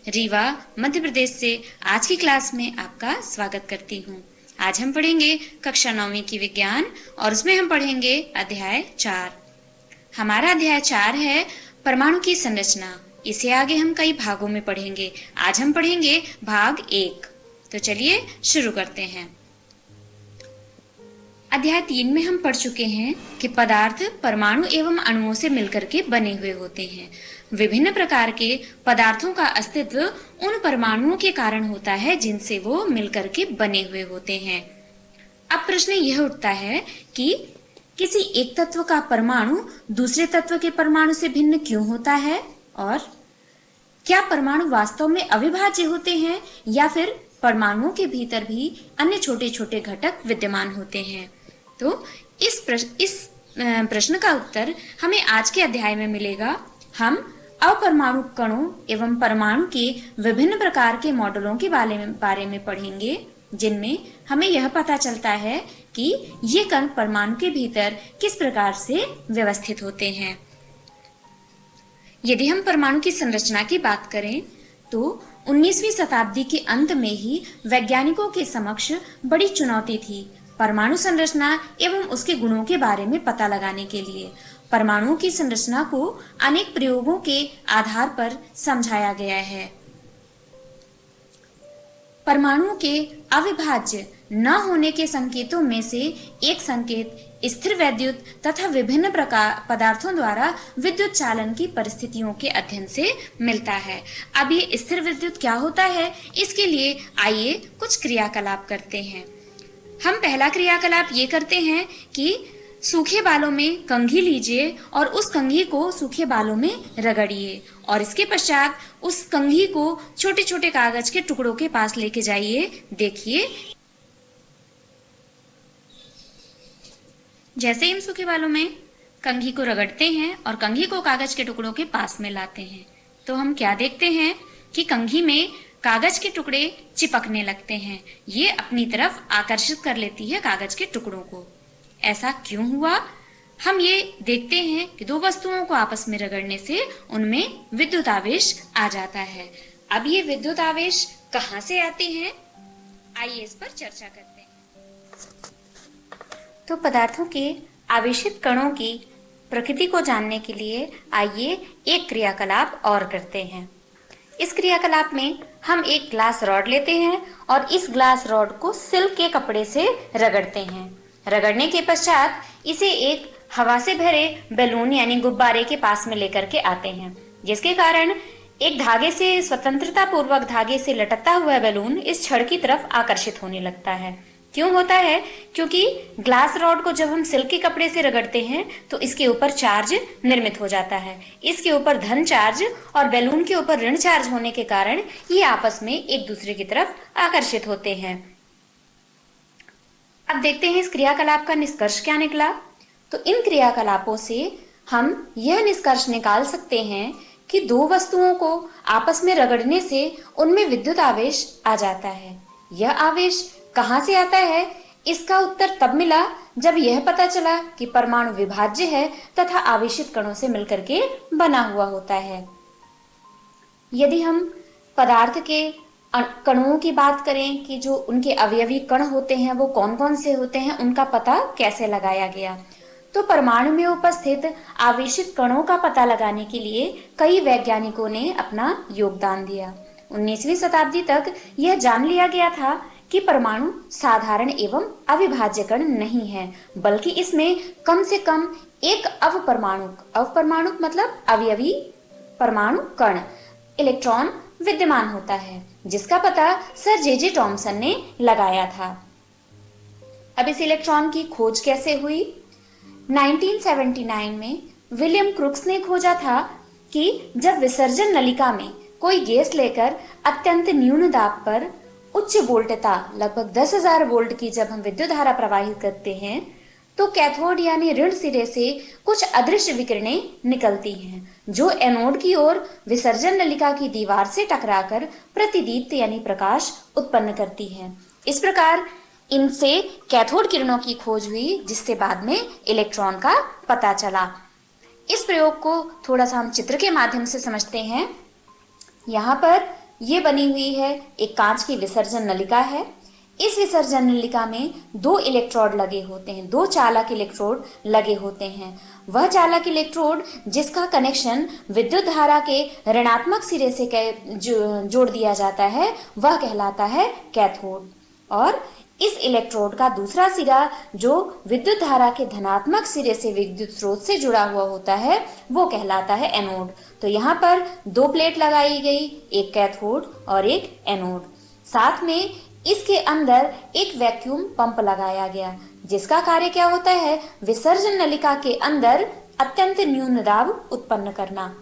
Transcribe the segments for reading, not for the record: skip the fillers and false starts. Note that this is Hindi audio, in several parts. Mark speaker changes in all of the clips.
Speaker 1: रीवा मध्य प्रदेश से आज की क्लास में आपका स्वागत करती हूँ। आज हम पढ़ेंगे कक्षा 9वीं की विज्ञान और उसमें हम पढ़ेंगे अध्याय 4। हमारा अध्याय 4 है परमाणु की संरचना। इसे आगे हम कई भागों में पढ़ेंगे। आज हम पढ़ेंगे भाग 1। तो चलिए शुरू करते हैं। अध्याय 3 में हम पढ़ चुके हैं कि पदार्थ परमाणु एवं अणुओं से मिलकर के बने हुए होते हैं। विभिन्न प्रकार के पदार्थों का अस्तित्व उन परमाणुओं के कारण होता है जिनसे वो मिलकर के बने हुए होते हैं। अब प्रश्न यह उठता है कि किसी एक तत्व का परमाणु दूसरे तत्व के परमाणु से भिन्न क्यों होता है, और क्या परमाणु वास्तव में अविभाज्य होते हैं या फिर परमाणुओं के भीतर भी अन्य छोटे छोटे घटक विद्यमान होते हैं। तो इस प्रश्न का उत्तर हमें आज के अध्याय में मिलेगा। हम अपरमाणु कणों एवं परमाणु के विभिन्न प्रकार के मॉडलों के बारे में पढ़ेंगे, जिनमें हमें यह पता चलता है कि ये कण परमाणु के भीतर किस प्रकार से व्यवस्थित होते हैं। यदि हम परमाणु की संरचना की बात करें तो 19वीं शताब्दी के अंत में ही वैज्ञानिकों के समक्ष बड़ी चुनौती थी परमाणु संरचना एवं उसके गुणों के बारे में पता लगाने के लिए। परमाणुओं की संरचना को अनेक प्रयोगों के आधार पर समझाया गया है। परमाणुओं के अविभाज्य न होने के संकेतों में से एक संकेत स्थिर वैद्युत तथा विभिन्न प्रकार पदार्थों द्वारा विद्युत चालन की परिस्थितियों के अध्ययन से मिलता है। अब ये स्थिर विद्युत क्या होता है, इसके लिए आइए कुछ क्रियाकलाप करते हैं। हम पहला क्रियाकलाप ये करते हैं कि सूखे बालों में कंघी लीजिए और उस कंघी को सूखे बालों में रगड़िए और इसके पश्चात उस कंघी को छोटे छोटे कागज के टुकड़ों के पास लेके जाइए। देखिए, जैसे ही हम सूखे बालों में कंघी को रगड़ते हैं और कंघी को कागज के टुकड़ों के पास में लाते हैं तो हम क्या देखते हैं कि कंघी में कागज के टुकड़े चिपकने लगते हैं। ये अपनी तरफ आकर्षित कर लेती है कागज के टुकड़ों को। ऐसा क्यों हुआ? हम ये देखते हैं कि दो वस्तुओं को आपस में रगड़ने से उनमें विद्युत आवेश आ जाता है। अब ये विद्युत आवेश कहाँ से आते हैं, आइए इस पर चर्चा करते हैं। तो पदार्थों के आवेशित कणों की प्रकृति को जानने के लिए आइए एक क्रियाकलाप और करते हैं। इस क्रियाकलाप में हम एक ग्लास रॉड लेते हैं और इस ग्लास रॉड को सिल्क के कपड़े से रगड़ते हैं। रगड़ने के पश्चात इसे एक हवा से भरे बैलून यानी गुब्बारे के पास में लेकर के आते हैं, जिसके कारण एक धागे से स्वतंत्रता पूर्वक धागे से लटकता हुआ बैलून इस छड़ की तरफ आकर्षित होने लगता है। क्यों होता है? क्योंकि ग्लास रॉड को जब हम सिल्क के कपड़े से रगड़ते हैं तो इसके ऊपर चार्ज निर्मित हो जाता है। इसके ऊपर धन चार्ज और बैलून के ऊपर ऋण चार्ज होने के कारण ये आपस में एक दूसरे की तरफ आकर्षित होते हैं। अब देखते हैं इस क्रियाकलाप का निष्कर्ष क्या निकला। तो इन क्रियाकलापों से हम यह निष्कर्ष निकाल सकते हैं कि दो वस्तुओं को आपस में रगड़ने से उनमें विद्युत आवेश आ जाता है। यह आवेश कहाँ से आता है, इसका उत्तर तब मिला जब यह पता चला कि परमाणु विभाज्य है तथा आवेशित कणों से मिलकर के बना हुआ होता है। यदि हम पदार्थ के कणों की बात करें कि जो उनके अवयवी कण होते हैं वो कौन कौन से होते हैं, उनका पता कैसे लगाया गया, तो परमाणु में उपस्थित आवेशित कणों का पता लगाने के लिए कई वैज्ञानिकों ने अपना योगदान दिया। 19वीं शताब्दी तक यह जान लिया गया था कि परमाणु साधारण एवं अविभाज्य कण नहीं है, बल्कि इसमें कम से कम एक अवपरमाणु मतलब अवयवी परमाणु कण इलेक्ट्रॉन विद्यमान होता है, जिसका पता सर जे टॉमसन ने लगाया था। अब इस इलेक्ट्रॉन की खोज कैसे हुई? 1979 में विलियम क्रुक्स ने खोजा था कि जब विसर्जन नलिका में कोई गैस लेकर अत्यंत न्यून दाब पर उच्च वोल्टता लगभग 10,000 वोल्ट की जब हम विद्युत धारा प्रवाहित करते हैं तो कैथोड यानी ऋण सिरे से कुछ अदृश्य विकिरणें निकलती हैं, जो एनोड की ओर विसर्जन नलिका की दीवार से टकराकर प्रतिदीप्त यानी प्रकाश उत्पन्न करती हैं। इस प्रकार इनसे कैथोड किरणों की खोज हुई, जिससे बाद में इलेक्ट्रॉन का पता चला। इस प्रयोग को थोड़ा सा हम चित्र के माध्यम से समझते हैं। यहाँ पर ये बनी हुई है एक कांच की विसर्जन नलिका है। इस विसर्जन नलिका में दो इलेक्ट्रोड लगे होते हैं, दो चालक इलेक्ट्रोड लगे होते हैं। वह चालक इलेक्ट्रोड जिसका कनेक्शन विद्युत धारा के ऋणात्मक सिरे से जोड़ दिया जाता है वह कहलाता है कैथोड, और इस इलेक्ट्रोड का दूसरा सिरा जो विद्युत धारा के धनात्मक सिरे से विद्युत स्रोत से जुड़ा हुआ होता है वो कहलाता है एनोड। तो यहाँ पर दो प्लेट लगाई गई, एक कैथोड और एक एनोड। साथ में इसके अंदर एक वैक्यूम पंप लगाया गया जिसका कार्य क्या होता है, विसर्जन नलिका के अंदर अत्यंत न्यून दाब उत्पन्न करना।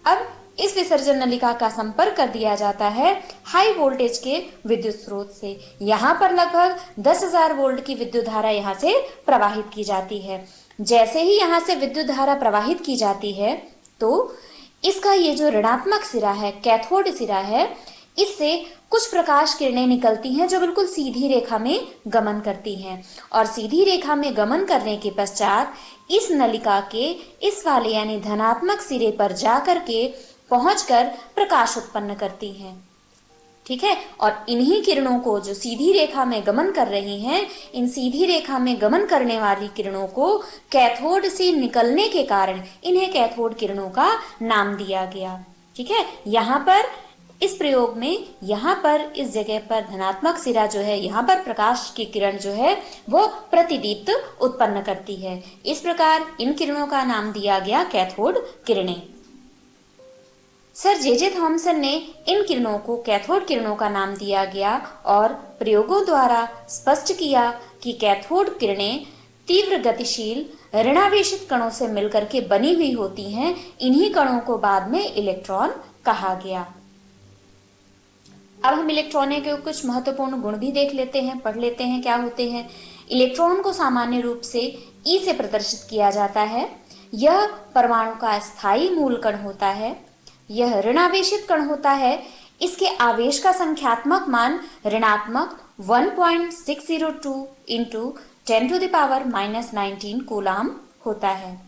Speaker 1: अब इस विसर्जन नलिका का संपर्क कर दिया जाता है हाई वोल्टेज के विद्युत स्रोत से। यहाँ पर लगभग 10,000 वोल्ट की विद्युत धारा यहाँ से प्रवाहित की जाती है। जैसे ही यहाँ से विद्युत धारा प्रवाहित की जाती है तो इसका ये जो ऋणात्मक सिरा है, कैथोड सिरा है, इससे कुछ प्रकाश किरणें निकलती हैं जो बिल्कुल सीधी रेखा में गमन करती हैं, और सीधी रेखा में गमन करने के पश्चात इस नलिका के इस वाले यानी धनात्मक सिरे पर जा करके पहुंचकर प्रकाश उत्पन्न करती हैं। ठीक है, और इन्हीं किरणों को जो सीधी रेखा में गमन कर रही हैं, इन सीधी रेखा में गमन करने वाली किरणों को कैथोड से निकलने के कारण इन्हें कैथोड किरणों का नाम दिया गया। ठीक है, यहाँ पर इस प्रयोग में यहाँ पर इस जगह पर धनात्मक सिरा जो है, यहाँ पर प्रकाश की किरण जो है वो प्रतिदीप्त उत्पन्न करती है। इस प्रकार इन किरणों का नाम दिया गया कैथोड किरणें। सर जे थॉमसन ने इन किरणों को कैथोड किरणों का नाम दिया गया और प्रयोगों द्वारा स्पष्ट किया कि कैथोड किरणें तीव्र गतिशील ऋणावेशित कणों से मिलकर के बनी हुई होती हैं। इन्हीं कणों को बाद में इलेक्ट्रॉन कहा गया। अब हम इलेक्ट्रॉनों के कुछ महत्वपूर्ण गुण भी देख लेते हैं, पढ़ लेते हैं क्या होते हैं। इलेक्ट्रॉन को सामान्य रूप से ई से प्रदर्शित किया जाता है। यह परमाणु का स्थायी मूल कण होता है। यह ऋणावेशित कण होता है। इसके आवेश का संख्यात्मक मान ऋणात्मक 1.602 इंटू 10⁻⁻19 कूलाम होता है।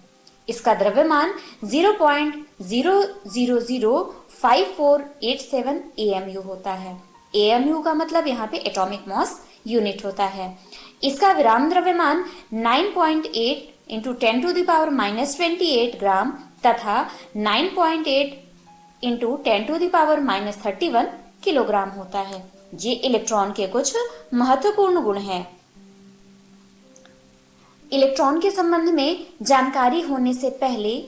Speaker 1: इसका द्रव्यमान 0.0005487 AMU होता है। AMU का मतलब यहाँ पे एटॉमिक मॉस यूनिट होता है। इसका विराम द्रव्यमान 9.8 इंटू 10⁻⁻28 ग्राम तथा 9.8 इंटू 10⁻31 किलोग्राम होता है। ये इलेक्ट्रॉन के कुछ महत्वपूर्ण गुण हैं। इलेक्ट्रॉन के संबंध में जानकारी होने से पहले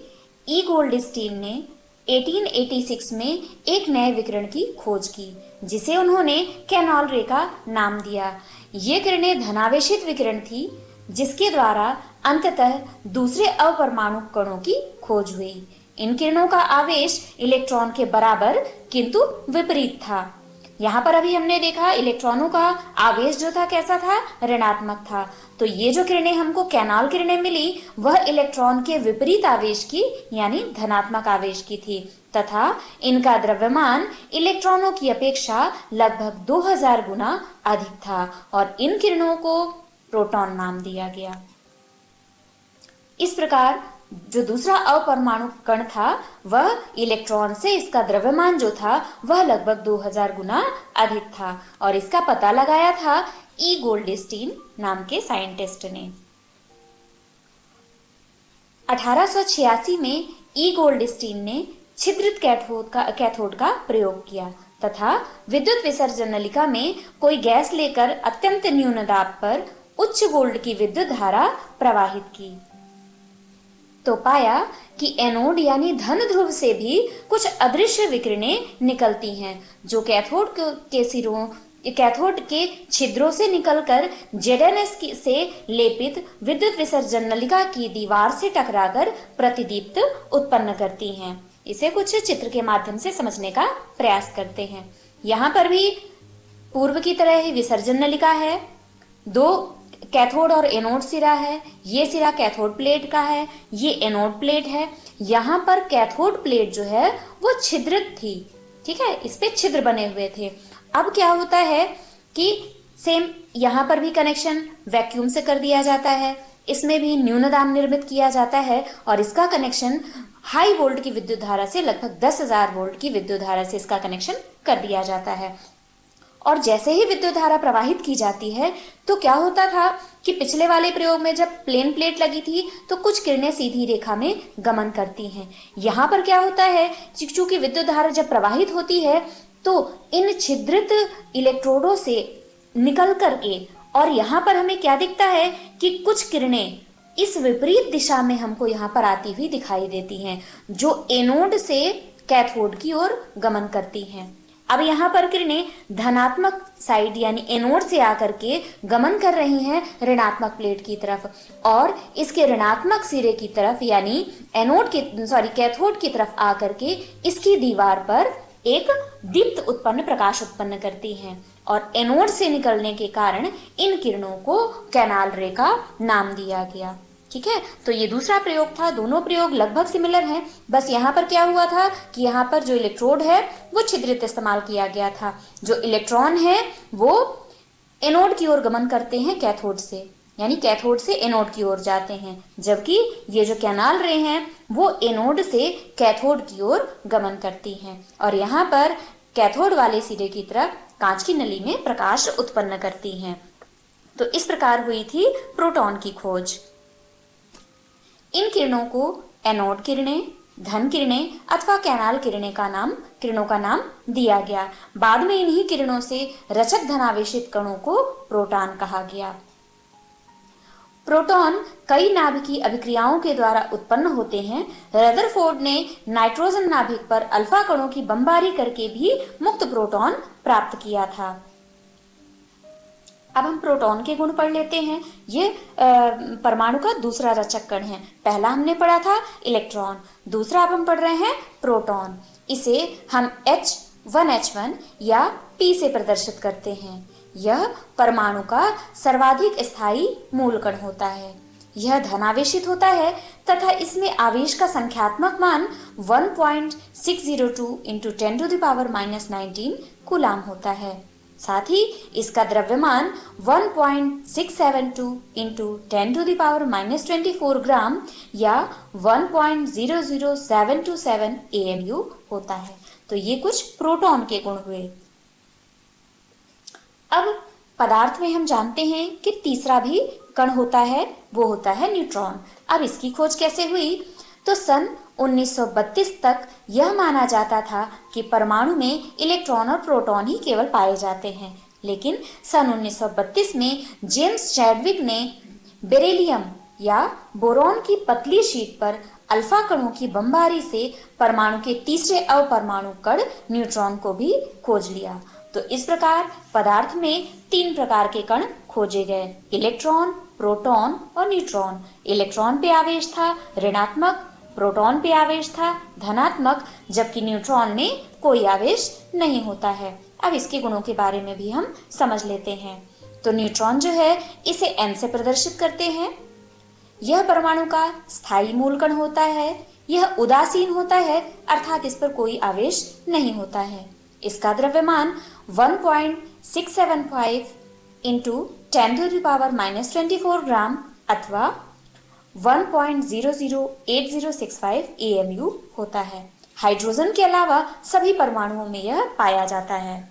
Speaker 1: ई गोल्डस्टीन ने 1886 में एक नए विकिरण की खोज की जिसे उन्होंने कैनॉल रे का नाम दिया। ये किरणें धनावेशित विकिरण थी जिसके द्वारा अंततः दूसरे अपरमाणु कणों की खोज हुई। इन किरणों का आवेश इलेक्ट्रॉन के बराबर किंतु विपरीत था। यहाँ पर अभी हमने देखा इलेक्ट्रॉनों का आवेश जो था कैसा था, ऋणात्मक था। तो ये जो किरणें हमको कैनॉल किरणें मिली वह इलेक्ट्रॉन के विपरीत आवेश की यानी धनात्मक आवेश की थी तथा इनका द्रव्यमान इलेक्ट्रॉनों की अपेक्षा लगभग 2000 गुना अधिक था और इन किरणों को प्रोटॉन नाम दिया गया। इस प्रकार जो दूसरा अपरमाणु कण था वह इलेक्ट्रॉन से इसका द्रव्यमान जो था वह लगभग 2000 गुना अधिक था और इसका पता लगाया था ई गोल्डस्टीन नाम के साइंटिस्ट ने। 1886 में ई गोल्डस्टीन ने छिद्रित कैथोड का प्रयोग किया तथा विद्युत विसर्जन नलिका में कोई गैस लेकर अत्यंत न्यून दाब पर उच्च वोल्ट की विद्युत धारा प्रवाहित की तो पाया कि एनोड यानी धन ध्रुव से भी कुछ अदृश्य विकिरणें निकलती हैं जो कैथोड के छिद्रों से निकलकर ZnS से लेपित विद्युत विसर्जन नलिका की दीवार से टकराकर प्रतिदीप्त उत्पन्न करती हैं। इसे कुछ चित्र के माध्यम से समझने का प्रयास करते हैं। यहाँ पर भी पूर्व की तरह ही विसर्जन नलिका है, दो कैथोड और एनोड सिरा है। ये सिरा कैथोड प्लेट का है, ये एनोड प्लेट है। यहाँ पर कैथोड प्लेट जो है वो छिद्रित थी, ठीक है, इस पे छिद्र बने हुए थे। अब क्या होता है कि सेम यहाँ पर भी कनेक्शन वैक्यूम से कर दिया जाता है। इसमें भी न्यूनदान निर्मित किया जाता है और इसका कनेक्शन हाई वोल्ट की विद्युत धारा से लगभग 10,000 वोल्ट की विद्युत धारा से इसका कनेक्शन कर दिया जाता है। और जैसे ही विद्युत धारा प्रवाहित की जाती है तो क्या होता था कि पिछले वाले प्रयोग में जब प्लेन प्लेट लगी थी तो कुछ किरणें सीधी रेखा में गमन करती हैं। यहाँ पर क्या होता है, चूंकि विद्युत धारा जब प्रवाहित होती है तो इन छिद्रित इलेक्ट्रोडों से निकल करके, और यहाँ पर हमें क्या दिखता है कि कुछ किरणें इस विपरीत दिशा में हमको यहाँ पर आती हुई दिखाई देती हैं, जो एनोड से कैथोड की ओर गमन करती हैं। अब यहाँ पर किरणें धनात्मक साइड यानी एनोड से आकर के गमन कर रही हैं ऋणात्मक प्लेट की तरफ, और इसके ऋणात्मक सिरे की तरफ यानी कैथोड की तरफ आकर के इसकी दीवार पर एक दीप्त उत्पन्न प्रकाश उत्पन्न करती हैं, और एनोड से निकलने के कारण इन किरणों को कैनाल रे का नाम दिया गया। ठीक है, तो ये दूसरा प्रयोग था। दोनों प्रयोग लगभग सिमिलर हैं, बस यहाँ पर क्या हुआ था कि यहाँ पर जो इलेक्ट्रोड है वो छिद्रित इस्तेमाल किया गया था। जो इलेक्ट्रॉन है वो एनोड की ओर गमन करते हैं कैथोड से, यानी कैथोड से एनोड की ओर जाते हैं, जबकि ये जो कैनाल रे हैं वो एनोड से कैथोड की ओर गमन करती हैं, और यहाँ पर कैथोड वाले सिरे की तरफ कांच की नली में प्रकाश उत्पन्न करती हैं। तो इस प्रकार हुई थी प्रोटॉन की खोज। इन किरणों को एनोड किरणें, धन किरणें अथवा कैनाल किरणों का नाम दिया गया। बाद में इन्हीं किरणों से रचक धनावेशित कणों को प्रोटॉन कहा गया। प्रोटॉन कई नाभिकीय अभिक्रियाओं के द्वारा उत्पन्न होते हैं। रदरफोर्ड ने नाइट्रोजन नाभिक पर अल्फा कणों की बमबारी करके भी मुक्त प्रोटॉन प्राप्त किया था। अब हम प्रोटॉन के गुण पढ़ लेते हैं। ये परमाणु का दूसरा रचक कण है। पहला हमने पढ़ा था इलेक्ट्रॉन, दूसरा अब हम पढ़ रहे हैं प्रोटॉन। इसे हम H1H1 या P से प्रदर्शित करते हैं। यह परमाणु का सर्वाधिक स्थायी मूल कण होता है। यह धनावेशित होता है तथा इसमें आवेश का संख्यात्मक मान 1.602 × 10⁻⁻19 कूलाम होता है। साथ ही इसका द्रव्यमान 1.672 × 10⁻⁻24 ग्राम या 1.00727 AMU होता है। तो ये कुछ प्रोटॉन के गुण हुए। अब पदार्थ में हम जानते हैं कि तीसरा भी कण होता है, वो होता है न्यूट्रॉन। अब इसकी खोज कैसे हुई? तो सन 1932 तक यह माना जाता था कि परमाणु में इलेक्ट्रॉन और प्रोटॉन ही केवल पाए जाते हैं, लेकिन सन 1932 में जेम्स चैडविक ने बेरिलियम या बोरॉन की पतली शीट पर अल्फा कणों की बमबारी से परमाणु के तीसरे अपरमाणु कण न्यूट्रॉन को भी खोज लिया। तो इस प्रकार पदार्थ में 3 प्रकार के कण खोजे गए, इलेक्ट्रॉन, प्रोटॉन और न्यूट्रॉन। इलेक्ट्रॉन पे आवेश था ऋणात्मक, प्रोटॉन पे आवेश था धनात्मक, जबकि न्यूट्रॉन में कोई आवेश नहीं होता है। अब इसके गुणों के बारे में भी हम समझ लेते हैं। तो न्यूट्रॉन जो है इसे N से प्रदर्शित करते हैं। यह परमाणु का स्थायी मूल कण होता है। यह उदासीन होता है, अर्थात इस पर कोई आवेश नहीं होता है। इसका द्रव्यमान 1.675 × 10⁻⁻24 ग्राम अथवा 1.008065 AMU होता है। हाइड्रोजन के अलावा सभी परमाणुओं में यह पाया जाता है।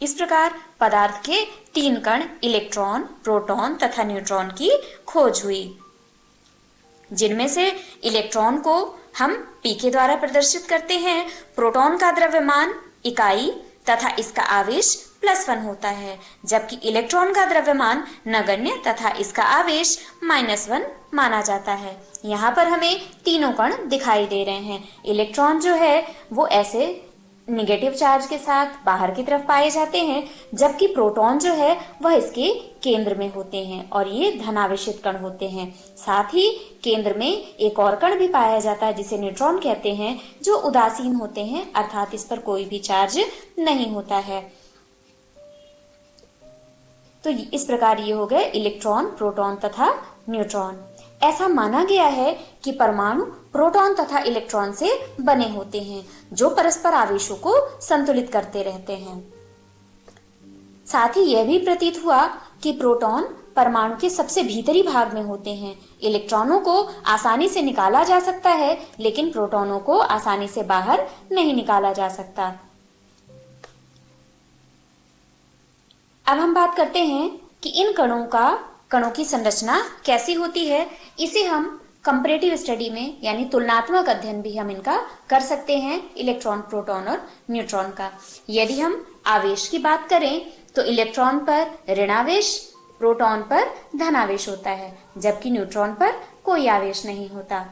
Speaker 1: इस प्रकार पदार्थ के 3 कण इलेक्ट्रॉन, प्रोटॉन तथा न्यूट्रॉन की खोज हुई, जिनमें से इलेक्ट्रॉन को हम P के द्वारा प्रदर्शित करते हैं। प्रोटॉन का द्रव्यमान इकाई तथा इसका आवेश +1 होता है, जबकि इलेक्ट्रॉन का द्रव्यमान नगण्य तथा इसका आवेश -1 माना जाता है। यहाँ पर हमें तीनों कण दिखाई दे रहे हैं। इलेक्ट्रॉन जो है वो ऐसे निगेटिव चार्ज के साथ बाहर की तरफ पाए जाते हैं, जबकि प्रोटॉन जो है वह इसके केंद्र में होते हैं और ये धनावेशित कण होते हैं। साथ ही केंद्र में एक और कण भी पाया जाता है जिसे न्यूट्रॉन कहते हैं, जो उदासीन होते हैं, अर्थात इस पर कोई भी चार्ज नहीं होता है। तो इस प्रकार ये हो गए इलेक्ट्रॉन, प्रोटॉन तथा न्यूट्रॉन। ऐसा माना गया है कि परमाणु प्रोटॉन तथा इलेक्ट्रॉन से बने होते हैं, जो परस्पर आवेशों को संतुलित करते रहते हैं। साथ ही यह भी प्रतीत हुआ कि प्रोटॉन परमाणु के सबसे भीतरी भाग में होते हैं। इलेक्ट्रॉनों को आसानी से निकाला जा सकता है, लेकिन प्रोटॉनों को आसानी से बाहर नहीं निकाला जा सकता। अब हम बात करते हैं कि इन कणों की संरचना कैसी होती है। इसे हम कंपैरेटिव स्टडी में यानी तुलनात्मक अध्ययन भी हम इनका कर सकते हैं, इलेक्ट्रॉन, प्रोटॉन और न्यूट्रॉन का। यदि हम आवेश की बात करें तो इलेक्ट्रॉन पर ऋणावेश, प्रोटॉन पर धनावेश होता है, जबकि न्यूट्रॉन पर कोई आवेश नहीं होता।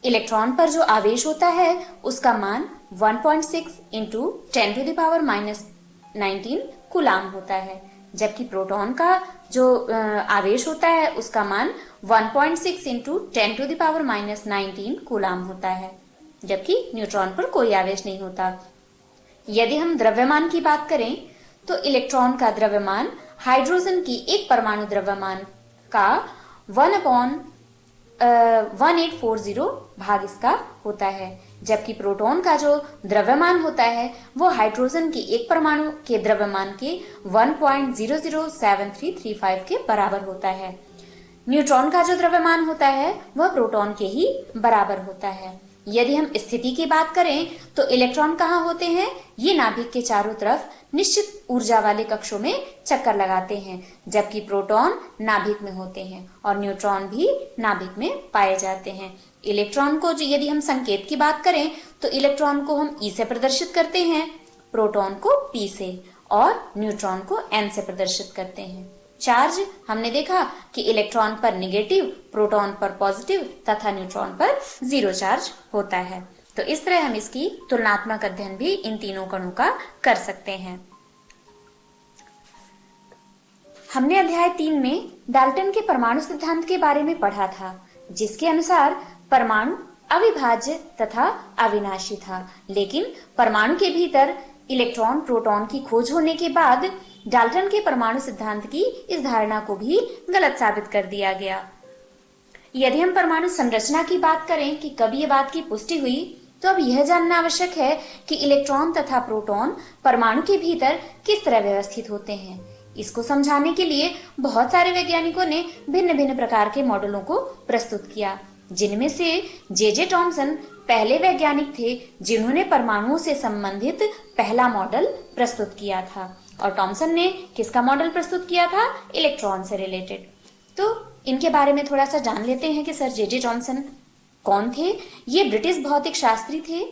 Speaker 1: इलेक्ट्रॉन पर जो आवेश होता है उसका मान 1.6 इंटू 10⁻⁻19 कूलाम होता है, जबकि प्रोटॉन का जो आवेश होता है उसका मान 1.6 इंटू 10⁻⁻19 कूलाम होता है, जबकि न्यूट्रॉन पर कोई आवेश नहीं होता। यदि हम द्रव्यमान की बात करें तो इलेक्ट्रॉन का द्रव्यमान हाइड्रोजन की एक परमाणु द्रव्यमान का 1/1840 भाग इसका होता है, जबकि प्रोटॉन का जो द्रव्यमान होता है वो हाइड्रोजन की एक परमाणु के द्रव्यमान के 1.007335 के बराबर होता है। न्यूट्रॉन का जो द्रव्यमान होता है वह प्रोटॉन के ही बराबर होता है। यदि हम स्थिति की बात करें तो इलेक्ट्रॉन कहाँ होते हैं? ये नाभिक के चारों तरफ निश्चित ऊर्जा वाले कक्षों में चक्कर लगाते हैं, जबकि प्रोटॉन नाभिक में होते हैं और न्यूट्रॉन भी नाभिक में पाए जाते हैं। इलेक्ट्रॉन को यदि हम संकेत की बात करें तो इलेक्ट्रॉन को हम ई से प्रदर्शित करते हैं, प्रोटॉन को पी से और न्यूट्रॉन को एन से प्रदर्शित करते हैं। चार्ज हमने देखा कि इलेक्ट्रॉन पर निगेटिव, प्रोटॉन पर पॉजिटिव तथा न्यूट्रॉन पर 0 चार्ज होता है। तो इस तरह हम इसकी तुलनात्मक अध्ययन भी इन तीनों कणों का कर सकते हैं। हमने अध्याय 3 में डाल्टन के परमाणु सिद्धांत के बारे में पढ़ा था, जिसके अनुसार परमाणु अविभाज्य तथा अविनाशी था, लेकिन परमाणु के भीतर इलेक्ट्रॉन, प्रोटॉन की खोज होने के बाद डाल्टन के परमाणु सिद्धांत की इस धारणा को भी गलत साबित कर दिया गया। यदि हम परमाणु संरचना की बात करें कि कब ये बात की पुष्टि हुई, तो अब यह जानना आवश्यक है कि इलेक्ट्रॉन तथा प्रोटॉन परमाणु के भीतर किस तरह व्यवस्थित होते हैं। इसको समझाने के लिए बहुत सारे वैज्ञानिकों ने भिन्न भिन्न प्रकार के मॉडलों को प्रस्तुत किया, जिनमें से जे टॉमसन पहले वैज्ञानिक थे जिन्होंने परमाणुओं से संबंधित पहला मॉडल प्रस्तुत किया था। और टॉमसन ने किसका मॉडल प्रस्तुत किया था? इलेक्ट्रॉन से रिलेटेड। तो इनके बारे में थोड़ा सा जान लेते हैं कि सर जे टॉमसन कौन थे। ये ब्रिटिश भौतिक शास्त्री थे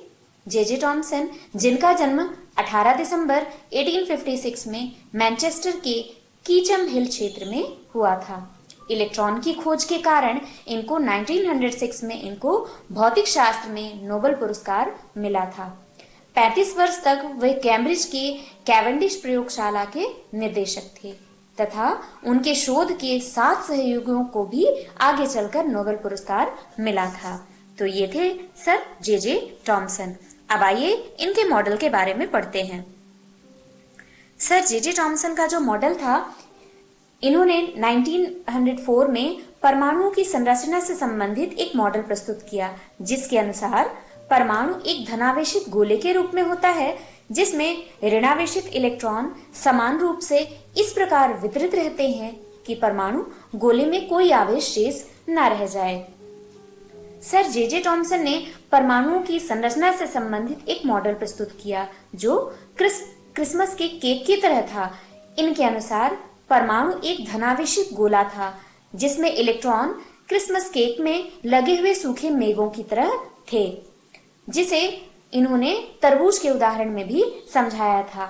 Speaker 1: जे टॉमसन, जिनका जन्म 18 दिसंबर 1856 में मैनचेस्टर के कीचम हिल क्षेत्र में हुआ था। इलेक्ट्रॉन की खोज के कारण इनको 1906 में इनको भौतिक शास्त्र में नोबेल पुरस्कार मिला था। 35 वर्ष तक वे कैम्ब्रिज के कैवेंडिश प्रयोगशाला के निर्देशक थे तथा उनके शोध के 7 सहयोगियों को भी आगे चलकर नोबेल पुरस्कार मिला था। तो ये थे सर जे टॉमसन। अब आइए इनके मॉडल के बारे में पढ़ते हैं। सर जे टॉमसन का जो मॉडल था, इन्होंने 1904 में परमाणुओं की संरचना से संबंधित एक मॉडल प्रस्तुत किया, जिसके अनुसार परमाणु एक धनावेशित गोले के रूप में होता है, जिसमें ऋणावेशित इलेक्ट्रॉन समान रूप से इस प्रकार वितरित रहते हैं कि परमाणु गोले में कोई आवेश शेष न रह जाए। सर जे टॉमसन ने परमाणुओं की संरचना से संबंधित एक मॉडल प्रस्तुत किया जो क्रिसमस के केक की तरह था। इनके अनुसार परमाणु एक धनावेशित गोला था, जिसमें इलेक्ट्रॉन क्रिसमस केक में लगे हुए सूखे मेवों की तरह थे, जिसे इन्होंने तरबूज के उदाहरण में भी समझाया था।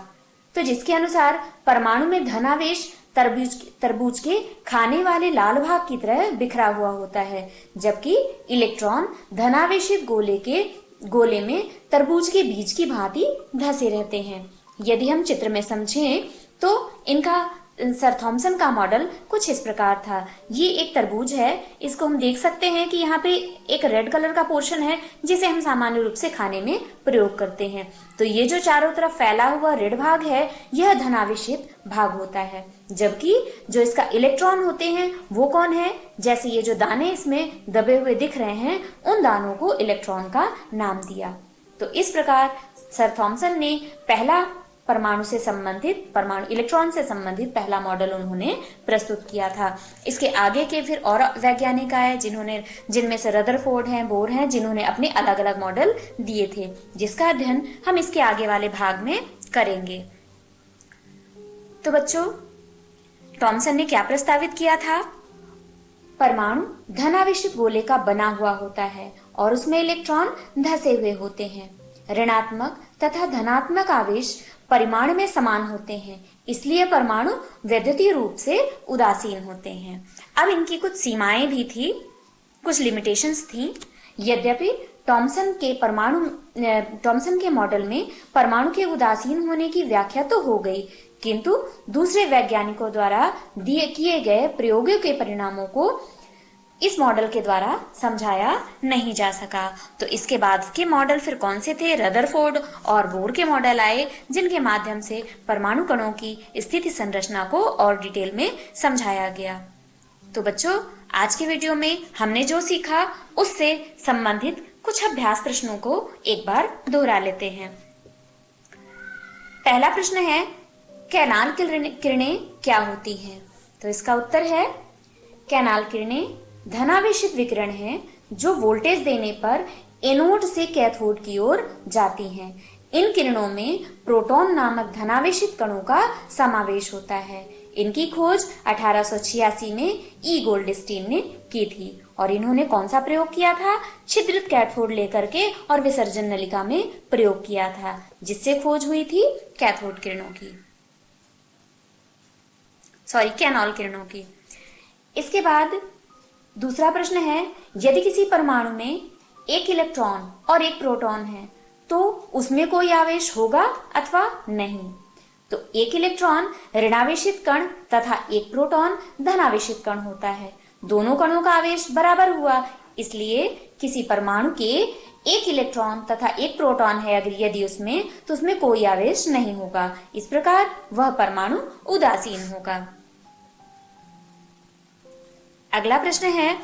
Speaker 1: तो जिसके अनुसार परमाणु में धनावेश तरबूज के खाने वाले लाल भाग की तरह बिखरा हुआ होता है, जबकि इलेक्ट्रॉन धनावेशित गोले में तरबूज के बीज की भांति धसे रहते हैं। यदि हम चित्र में समझें तो इनका सर थॉमसन का मॉडल कुछ इस प्रकार था। ये एक तरबूज है, इसको हम देख सकते हैं कि यहाँ पे एक रेड कलर का पोर्शन है जिसे हम सामान्य रूप से खाने में प्रयोग करते हैं। तो ये जो चारों तरफ फैला हुआ रेड भाग है, यह धनावेशित भाग होता है, जबकि जो इसका इलेक्ट्रॉन होते हैं वो कौन है? जैसे ये जो दाने इसमें दबे हुए दिख रहे हैं, उन दानों को इलेक्ट्रॉन का नाम दिया। तो इस प्रकार सर थॉमसन ने पहला परमाणु इलेक्ट्रॉन से संबंधित पहला मॉडल उन्होंने प्रस्तुत किया था। इसके आगे के फिर और वैज्ञानिक आए जिनमें से रदरफोर्ड हैं, बोर हैं, जिन्होंने अपने अलग अलग मॉडल दिए थे, जिसका अध्ययन हम इसके आगे वाले भाग में करेंगे। तो बच्चों, थॉमसन ने क्या प्रस्तावित किया था? परमाणु धनावेशित गोले का बना हुआ होता है और उसमें इलेक्ट्रॉन धसे हुए होते हैं। ऋणात्मक तथा धनात्मक आवेश परिमाण में समान होते हैं, इसलिए परमाणु वैद्युतीय रूप से उदासीन होते हैं। अब इनकी कुछ सीमाएं भी थी, कुछ लिमिटेशंस थी। यद्यपि थॉमसन के मॉडल में परमाणु के उदासीन होने की व्याख्या तो हो गई, किंतु दूसरे वैज्ञानिकों द्वारा किए गए प्रयोगों के परिणामों को इस मॉडल के द्वारा समझाया नहीं जा सका। तो इसके बाद के मॉडल फिर कौन से थे? रदरफोर्ड और बोर के मॉडल आए, जिनके माध्यम से परमाणु कणों की स्थिति संरचना को और डिटेल में समझाया गया। तो बच्चों, आज के वीडियो में हमने जो सीखा उससे संबंधित कुछ अभ्यास प्रश्नों को एक बार दोहरा लेते हैं। पहला प्रश्न है, कैनाल किरणें क्या होती हैं? तो इसका उत्तर है, कैनाल किरणें धनावेशित विकिरण है जो वोल्टेज देने पर एनोड से कैथोड की ओर जाती हैं। इन किरणों में प्रोटॉन नामक धनावेशित कणों का समावेश होता है। इनकी खोज 1886 में ई गोल्डस्टीन ने की थी और इन्होंने कौन सा प्रयोग किया था? छिद्रित कैथोड लेकर के और विसर्जन नलिका में प्रयोग किया था, जिससे खोज हुई थी कैथोड किरणों की, कैनॉल किरणों की। इसके बाद दूसरा प्रश्न है, यदि किसी परमाणु में एक इलेक्ट्रॉन और एक प्रोटॉन है तो उसमें कोई आवेश होगा अथवा नहीं? तो एक इलेक्ट्रॉन ऋणावेशित कण तथा एक प्रोटॉन धनावेशित कण होता है। दोनों कणों का आवेश बराबर हुआ, इसलिए किसी परमाणु के एक इलेक्ट्रॉन तथा एक प्रोटॉन है यदि उसमें, तो उसमें कोई आवेश नहीं होगा। इस प्रकार वह परमाणु उदासीन होगा। अगला प्रश्न है,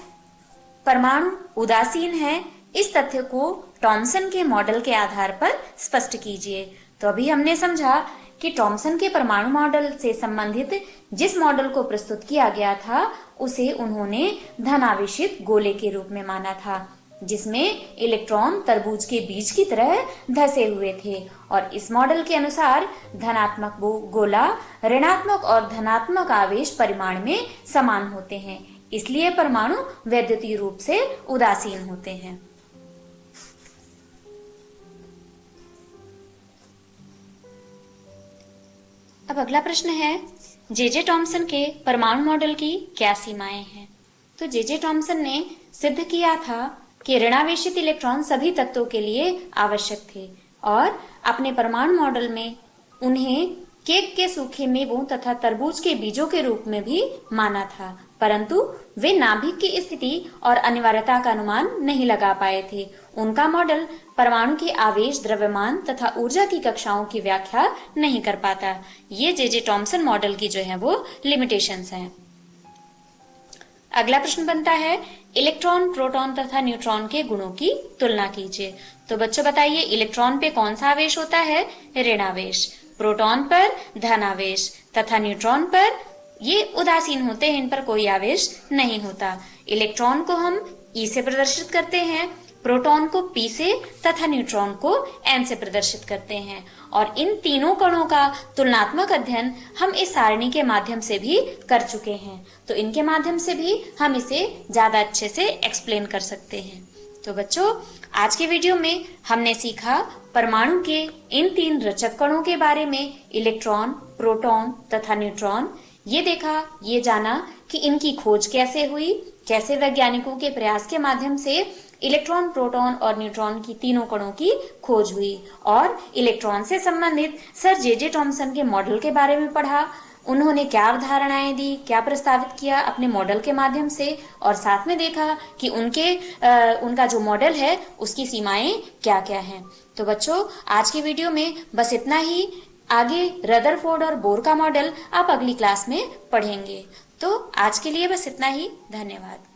Speaker 1: परमाणु उदासीन है, इस तथ्य को थॉमसन के मॉडल के आधार पर स्पष्ट कीजिए। तो अभी हमने समझा कि थॉमसन के परमाणु मॉडल से संबंधित जिस मॉडल को प्रस्तुत किया गया था उसे उन्होंने धनावेशित गोले के रूप में माना था, जिसमें इलेक्ट्रॉन तरबूज के बीज की तरह धसे हुए थे। और इस मॉडल के अनुसार धनात्मक गोला ऋणात्मक और धनात्मक आवेश परिमाण में समान होते हैं, इसलिए परमाणु वैद्युतीय रूप से उदासीन होते हैं। अब अगला प्रश्न है, जे थॉमसन के परमाणु मॉडल की क्या सीमाएं हैं? तो जे थॉमसन ने सिद्ध किया था कि ऋणावेशित इलेक्ट्रॉन सभी तत्वों के लिए आवश्यक थे और अपने परमाणु मॉडल में उन्हें केक के सूखे मेवों तथा तरबूज के बीजों के रूप में भी माना था, परंतु वे नाभिक की स्थिति और अनिवार्यता का अनुमान नहीं लगा पाए थे। उनका मॉडल परमाणु के आवेश, द्रव्यमान तथा ऊर्जा की कक्षाओं की व्याख्या नहीं कर पाता। ये जे थॉमसन मॉडल की जो है वो लिमिटेशंस हैं। अगला प्रश्न बनता है, इलेक्ट्रॉन, प्रोटॉन तथा न्यूट्रॉन के गुणों की तुलना कीजिए। तो बच्चों बताइए, इलेक्ट्रॉन पे कौन सा आवेश होता है? ऋणावेश। प्रोटॉन पर धनावेश तथा न्यूट्रॉन पर ये उदासीन होते हैं, इन पर कोई आवेश नहीं होता। इलेक्ट्रॉन को हम ई से प्रदर्शित करते हैं, प्रोटॉन को पी से तथा न्यूट्रॉन को एन से प्रदर्शित करते हैं। और इन तीनों कणों का तुलनात्मक अध्ययन हम इस सारणी के माध्यम से भी कर चुके हैं, तो इनके माध्यम से भी हम इसे ज्यादा अच्छे से एक्सप्लेन कर सकते हैं। तो बच्चों, आज के वीडियो में हमने सीखा परमाणु के इन 3 रचक कणों के बारे में, इलेक्ट्रॉन, प्रोटॉन तथा न्यूट्रॉन। ये देखा, ये जाना कि इनकी खोज कैसे हुई, कैसे वैज्ञानिकों के प्रयास के माध्यम से इलेक्ट्रॉन, प्रोटॉन और न्यूट्रॉन की तीनों कणों की खोज हुई। और इलेक्ट्रॉन से संबंधित सर जे थॉमसन के मॉडल के बारे में पढ़ा, उन्होंने क्या अवधारणाएं दी, क्या प्रस्तावित किया अपने मॉडल के माध्यम से, और साथ में देखा कि उनका जो मॉडल है उसकी सीमाएं क्या क्या हैं। तो बच्चों, आज के वीडियो में बस इतना ही। आगे रदरफोर्ड और बोर का मॉडल आप अगली क्लास में पढ़ेंगे। तो आज के लिए बस इतना ही। धन्यवाद।